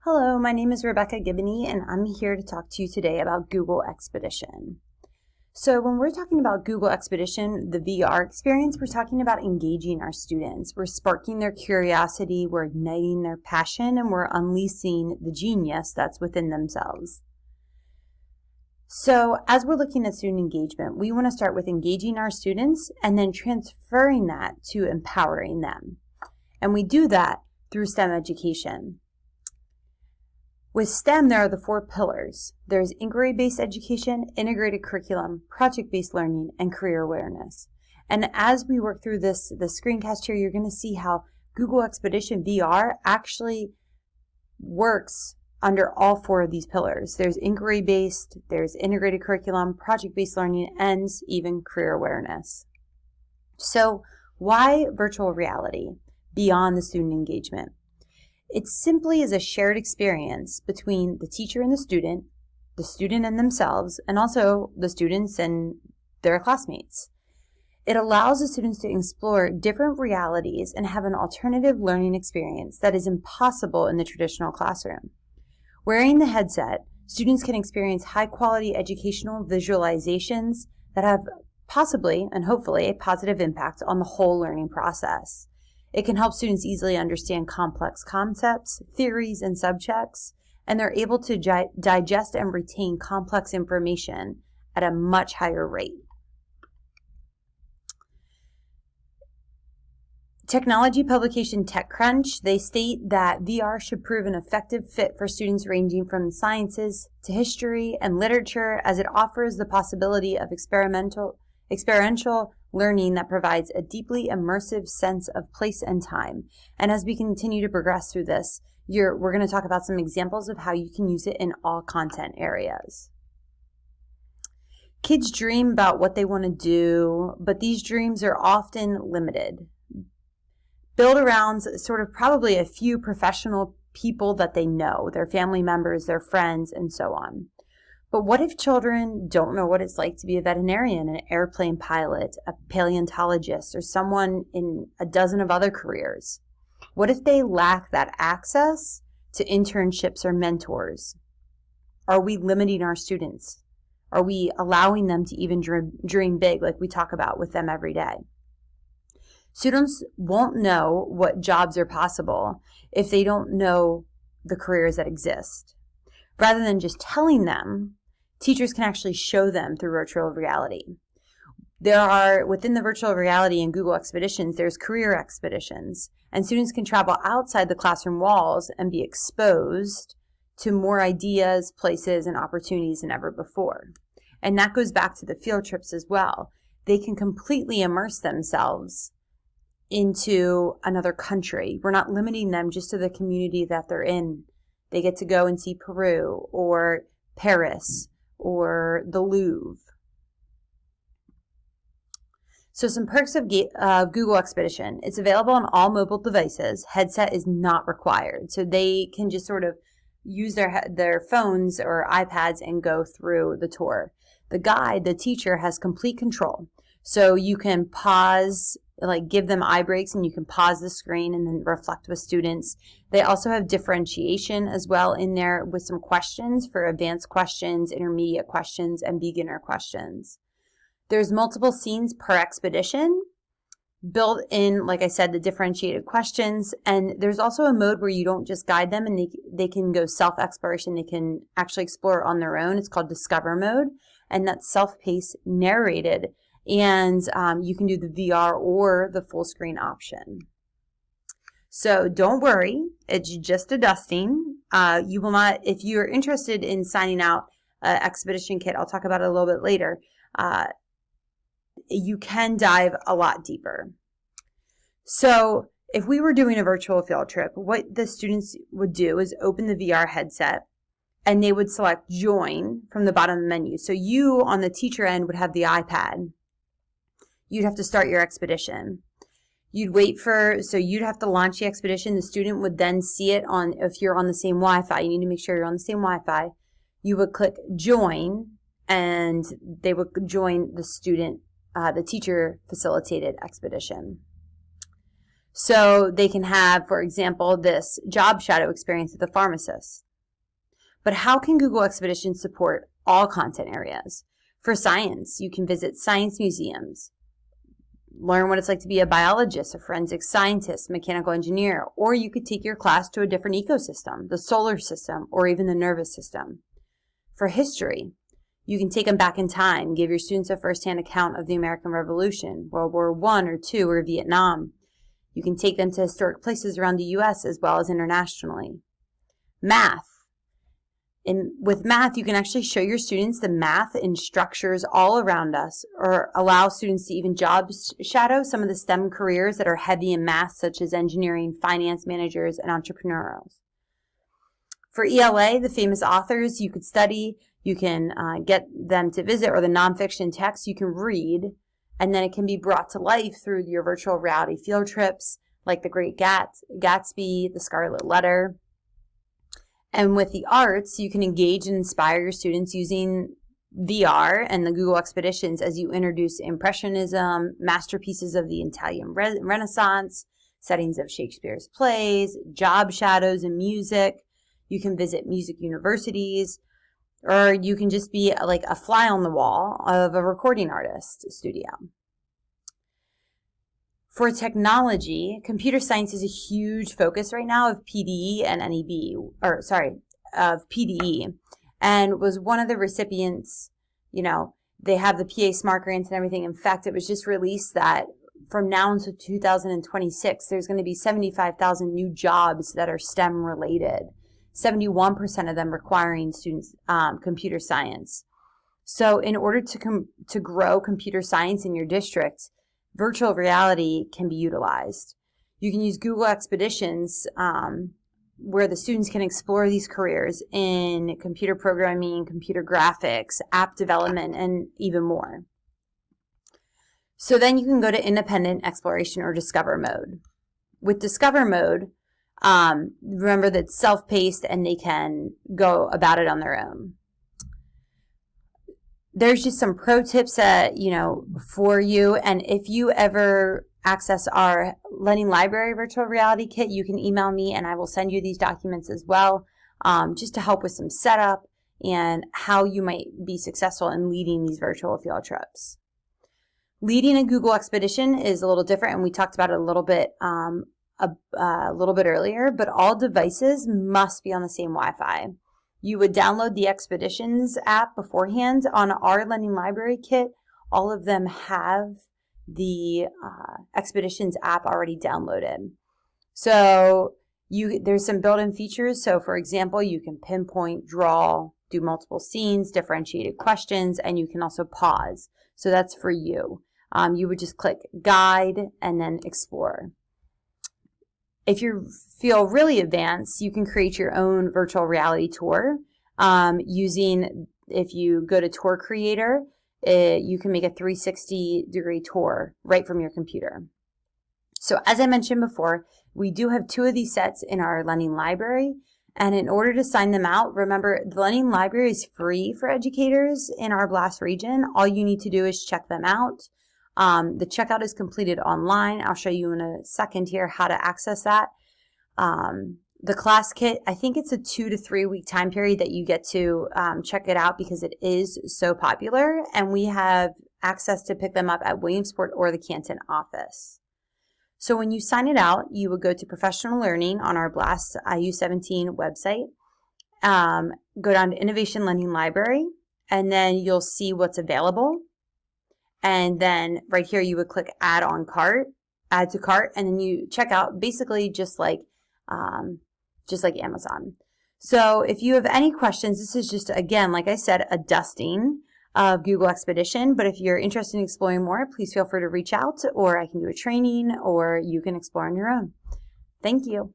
Hello, my name is Rebecca Gibney, and I'm here to talk to you today about Google Expedition. So when we're talking about Google Expedition, the VR experience, we're talking about engaging our students. We're sparking their curiosity, we're igniting their passion, and we're unleashing the genius that's within themselves. So as we're looking at student engagement, we want to start with engaging our students and then transferring that to empowering them. And we do that through STEM education. With STEM, there are the four pillars. There's inquiry-based education, integrated curriculum, project-based learning, and career awareness. And as we work through the screencast here, you're going to see how Google Expedition VR actually works under all four of these pillars. There's inquiry-based, there's integrated curriculum, project-based learning, and even career awareness. So why virtual reality beyond the student engagement? It simply is a shared experience between the teacher and the student and themselves, and also the students and their classmates. It allows the students to explore different realities and have an alternative learning experience that is impossible in the traditional classroom. Wearing the headset, students can experience high-quality educational visualizations that have possibly and hopefully a positive impact on the whole learning process. It can help students easily understand complex concepts, theories, and subjects, and they're able to digest and retain complex information at a much higher rate. Technology publication TechCrunch, they state that VR should prove an effective fit for students ranging from sciences to history and literature, as it offers the possibility of experiential learning that provides a deeply immersive sense of place and time. And as we continue to progress through this, we're going to talk about some examples of how you can use it in all content areas. Kids dream about what they want to do, but these dreams are often limited. Built around sort of probably a few professional people that they know, their family members, their friends, and so on. But what if children don't know what it's like to be a veterinarian, an airplane pilot, a paleontologist, or someone in a dozen of other careers? What if they lack that access to internships or mentors? Are we limiting our students? Are we allowing them to even dream big like we talk about with them every day? Students won't know what jobs are possible if they don't know the careers that exist. Rather than just telling them, teachers can actually show them through virtual reality. There are, within the virtual reality in Google Expeditions, there's career expeditions, and students can travel outside the classroom walls and be exposed to more ideas, places, and opportunities than ever before. And that goes back to the field trips as well. They can completely immerse themselves into another country. We're not limiting them just to the community that they're in. They get to go and see Peru or Paris or the Louvre. So some perks of Google Expedition. It's available on all mobile devices. Headset is not required. So they can just sort of use their phones or iPads and go through the tour. The guide, the teacher, has complete control. So you can pause, like give them eye breaks, and you can pause the screen and then reflect with students. They also have differentiation as well in there with some questions for advanced questions, intermediate questions, and beginner questions. There's multiple scenes per expedition built in, like I said, the differentiated questions. And there's also a mode where you don't just guide them and they can go self-exploration. They can actually explore on their own. It's called Discover mode, and that's self-paced, narrated. And you can do the VR or the full screen option. So don't worry, it's just a dusting. You will not, if you're interested in signing out an Expedition kit, I'll talk about it a little bit later, you can dive a lot deeper. So if we were doing a virtual field trip, what the students would do is open the VR headset and they would select join from the bottom of the menu. So you on the teacher end would have the iPad. You'd have to start your expedition. You'd have to launch the expedition. The student would then see it on, if you're on the same Wi-Fi, you need to make sure you're on the same Wi-Fi. You would click join and they would join the teacher facilitated expedition. So they can have, for example, this job shadow experience with a pharmacist. But how can Google Expeditions support all content areas? For science, you can visit science museums, learn what it's like to be a biologist, a forensic scientist, mechanical engineer, or you could take your class to a different ecosystem, the solar system, or even the nervous system. For history, you can take them back in time, give your students a first-hand account of the American Revolution, World War I or II, or Vietnam. You can take them to historic places around the U.S. as well as internationally. Math. With math, you can actually show your students the math and structures all around us, or allow students to even job shadow some of the STEM careers that are heavy in math, such as engineering, finance managers, and entrepreneurs. For ELA, the famous authors you could study, you can get them to visit, or the nonfiction text you can read, and then it can be brought to life through your virtual reality field trips, like The Great Gatsby, The Scarlet Letter. And with the arts, you can engage and inspire your students using VR and the Google Expeditions as you introduce Impressionism, masterpieces of the Italian Renaissance, settings of Shakespeare's plays, job shadows and music. You can visit music universities, or you can just be like a fly on the wall of a recording artist studio. For technology, computer science is a huge focus right now of PDE and of PDE, and was one of the recipients. They have the PA Smart Grants and everything. In fact, it was just released that from now until 2026, there's going to be 75,000 new jobs that are STEM related, 71% of them requiring students computer science. So in order to grow computer science in your district, virtual reality can be utilized. You can use Google Expeditions where the students can explore these careers in computer programming, computer graphics, app development, and even more. So then you can go to independent exploration or discover mode. With discover mode, remember that it's self-paced and they can go about it on their own. There's just some pro tips for you. And if you ever access our Learning Library virtual reality kit, you can email me and I will send you these documents as well, just to help with some setup and how you might be successful in leading these virtual field trips. Leading a Google Expedition is a little different, and we talked about it a little bit earlier, but all devices must be on the same Wi-Fi. You would download the Expeditions app beforehand. On our Learning Library kit, all of them have the Expeditions app already downloaded. So there's some built-in features. So for example, you can pinpoint, draw, do multiple scenes, differentiated questions, and you can also pause. So that's for you. You would just click Guide and then Explore. If you feel really advanced, you can create your own virtual reality tour if you go to Tour Creator, you can make a 360-degree tour right from your computer. So as I mentioned before, we do have 2 of these sets in our Learning Library. And in order to sign them out, remember, the Learning Library is free for educators in our BLAST region. All you need to do is check them out. The checkout is completed online. I'll show you in a second here how to access that. The class kit, I think it's a 2 to 3 week time period that you get to check it out because it is so popular, and we have access to pick them up at Williamsport or the Canton office. So when you sign it out, you would go to Professional Learning on our BLAST IU17 website, go down to Innovation Learning Library, and then you'll see what's available. And then right here, you would click Add to Cart, and then you check out, basically just like Amazon. So if you have any questions, this is just, again, like I said, a dusting of Google Expedition. But if you're interested in exploring more, please feel free to reach out, or I can do a training, or you can explore on your own. Thank you.